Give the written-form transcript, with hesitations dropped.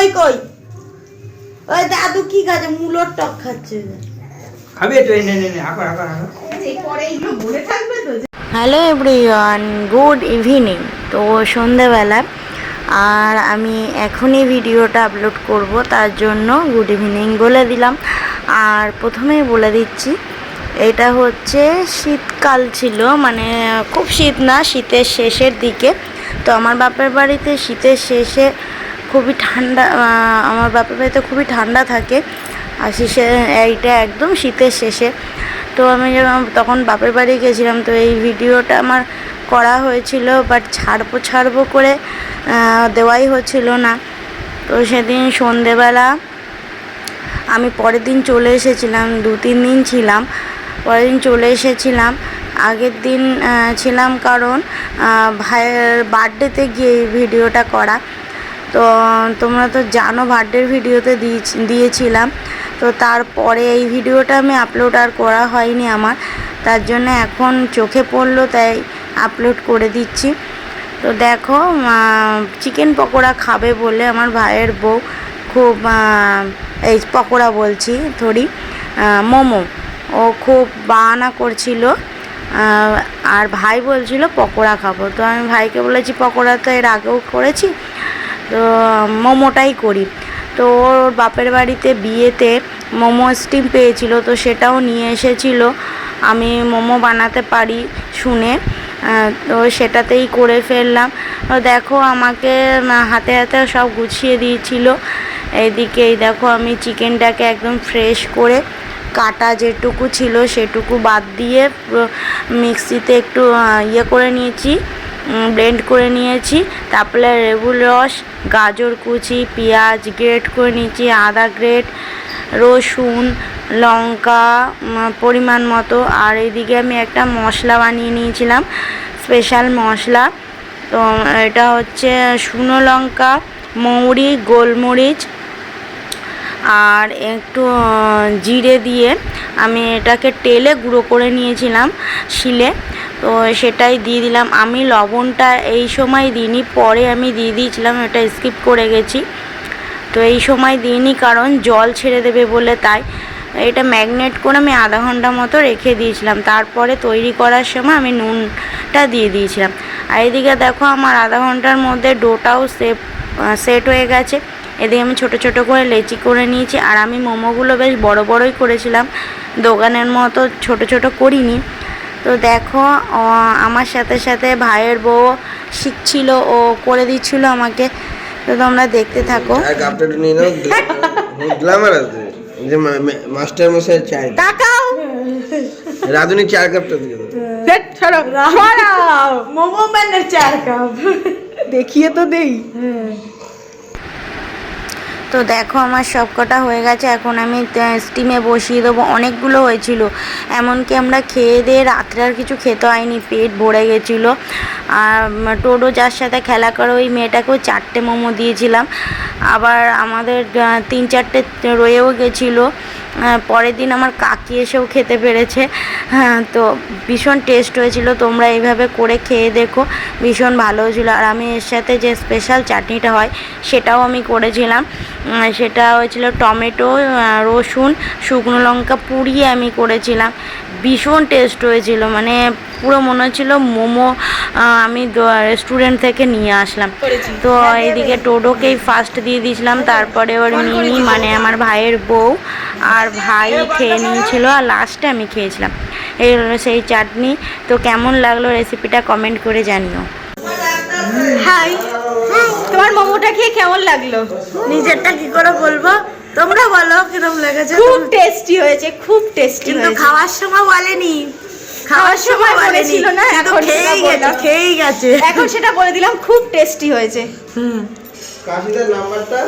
কই কই ওই দাদু কি খাচ্ছে? মুলোর টক খাচ্ছে। খাবে তো নে নে নে আকর আকর আকর এই পরে এগুলো বলে থাকবে তো। Hello everyone, good evening. তো সন্ধ্যাবেলা আর আমি এখনই ভিডিওটা আপলোড করব, তার জন্য গুড ইভিনিং বলে দিলাম। আর প্রথমেই বলে দিচ্ছি, এটা হচ্ছে শীতকাল ছিল, মানে খুব শীত না, শীতের শেষের দিকে। তো আমার বাপের বাড়িতে শীতের শেষে খুবই ঠান্ডা, আমার বাপের বাড়িতে খুবই ঠান্ডা থাকে। আর এইটা একদম শীতের শেষে। তো আমি যখন তখন বাপের বাড়ি গেছিলাম, তো এই ভিডিওটা আমার করা হয়েছিল, বাট ছাড়বো করে দেওয়াই হচ্ছিল না। তো সেদিন সন্ধেবেলা আমি পরের দিন চলে এসেছিলাম, 2-3 দিন ছিলাম, পরের দিন চলে এসেছিলাম। আগের দিন ছিলাম কারণ ভাইয়ের বার্থডেতে গিয়ে এই ভিডিওটা করা। তো তোমরা তো জানো বার্থডের ভিডিওতে দিয়েছিলাম। তো তারপরে এই ভিডিওটা আমি আপলোড আর করা হয়নি আমার, তার জন্য এখন চোখে পড়লো তাই আপলোড করে দিচ্ছি। তো দেখো, চিকেন পকোড়া খাবে বলে আমার ভাইয়ের বউ খুব, এই পকোড়া বলছি থরি, মোমো, ও খুব বাহানা করছিল। আর ভাই বলছিল পকোড়া খাবো। তো আমি ভাইকে বলেছি পকোড়া তো এর আগেও করেছি, তো মোমোটাই করি। তো ওর বাপের বাড়িতে বিয়েতে মোমো স্টিম পেয়েছিল, তো সেটাও নিয়ে এসেছিল। আমি মোমো বানাতে পারি শুনে, তো সেটাতেই করে ফেললাম। তো দেখো আমাকে হাতে হাতে সব গুছিয়ে দিয়েছিল। এইদিকে এই দেখো আমি চিকেনটাকে একদম ফ্রেশ করে কাটা যেটুকু ছিল সেটুকু বাদ দিয়ে মিক্সিতে একটু করে নিয়েছি, ব্লেন্ড করে নিয়েছি। তারপরে লেবুর রস, গাজর কুচি, পেঁয়াজ গ্রেট করে নিয়েছি, আদা গ্রেট, রসুন, লঙ্কা পরিমাণ মতো। আর এইদিকে আমি একটা মশলা বানিয়ে নিয়েছিলাম, স্পেশাল মশলা। তো এটা হচ্ছে শুকনো লঙ্কা, মৌরি, গোলমরিচ আর একটু জিরে দিয়ে আমি এটাকে তেলে গুঁড়ো করে নিয়েছিলাম শিলে। তো সেটাই দিয়ে দিলাম। আমি লবণটা এই সময় দিইনি, পরে আমি দিয়ে দিয়েছিলাম, এটা স্কিপ করে গেছি। তো এই সময় দিইনি কারণ জল ছেড়ে দেবে বলে, তাই এটা ম্যাগনেট করে আমি আধা ঘন্টা মতো রেখে দিয়েছিলাম। তারপরে তৈরি করার সময় আমি নুনটা দিয়ে দিয়েছিলাম। আর এদিকে দেখো আমার আধা ঘন্টার মধ্যে ডোটাও সেট হয়ে গেছে। এদিকে আমি ছোট ছোট করে লেচি করে নিয়েছি। আর আমি মোমোগুলো বেশ বড় বড়ই করেছিলাম, দোকানের মতো ছোট ছোট করিনি। তো দেখো আমার সাথে সাথে ভাইয়ের বউ শিখছিল, ও করে দিচ্ছিল আমাকে। তো তোমরা দেখতে থাকো। মাস্টার মশাই চাই তাকাও, রাধুনি 4 কাপটা দিয়ে দাও। সেট ছড়াও মোমো ম্যানের 4 কাপ দেখিয়ে তো দেই। তো দেখো আমার সব কটা হয়ে গেছে, এখন আমি স্টিমে বসিয়ে দেবো। অনেকগুলো হয়েছিল, এমনকি আমরা খেয়ে দিয়ে রাত্রে আর কিছু খেতে হয়নি, পেট ভরে গেছিলো। আর টোডো যার সাথে খেলা করে ওই মেয়েটাকেও 4টে মোমো দিয়েছিলাম। আবার আমাদের 3-4টে রয়েও গেছিলো। পরের দিন আমার কাকি এসেও খেতে পেরেছে। হ্যাঁ, তো ভীষণ টেস্ট হয়েছিল। তোমরা এইভাবে করে খেয়ে দেখো, ভীষণ ভালো হয়েছিলো। আর আমি এর সাথে যে স্পেশাল চাটনিটা হয় সেটাও আমি করেছিলাম। সেটা হয়েছিল টমেটো, রসুন, শুকনো লঙ্কা পুড়িয়ে আমি করেছিলাম। ভীষণ টেস্ট হয়েছিল, মানে পুরো মনে হচ্ছিল মোমো আমি রেস্টুরেন্ট থেকে নিয়ে আসলাম। তো এইদিকে টোডোকেই ফার্স্ট দিয়ে দিয়েছিলাম, তারপরে ওর মিনি মানে আমার ভাইয়ের বউ আর ভাই খেয়ে নিয়েছিল, আর লাস্টে আমি খেয়েছিলাম। এই হলো সেই চাটনি। তো কেমন লাগলো রেসিপিটা কমেন্ট করে জানিও। হাই, তোমার মোমোটা খেয়ে কেমন লাগলো? নিজেরটা কি করে বলবো, তোমরা বলো কিরকম লেগেছে। খুব টেস্টি হয়েছে, খুব টেস্টি কিন্তু হয়েছে। খাওয়ার সময় বলেনি, খাওয়ার সময় বলেছিল না, এখন খেয়েই গেছে। এখন সেটা বলে দিলাম, খুব টেস্টি হয়েছে। কাশিদার নাম্বারটা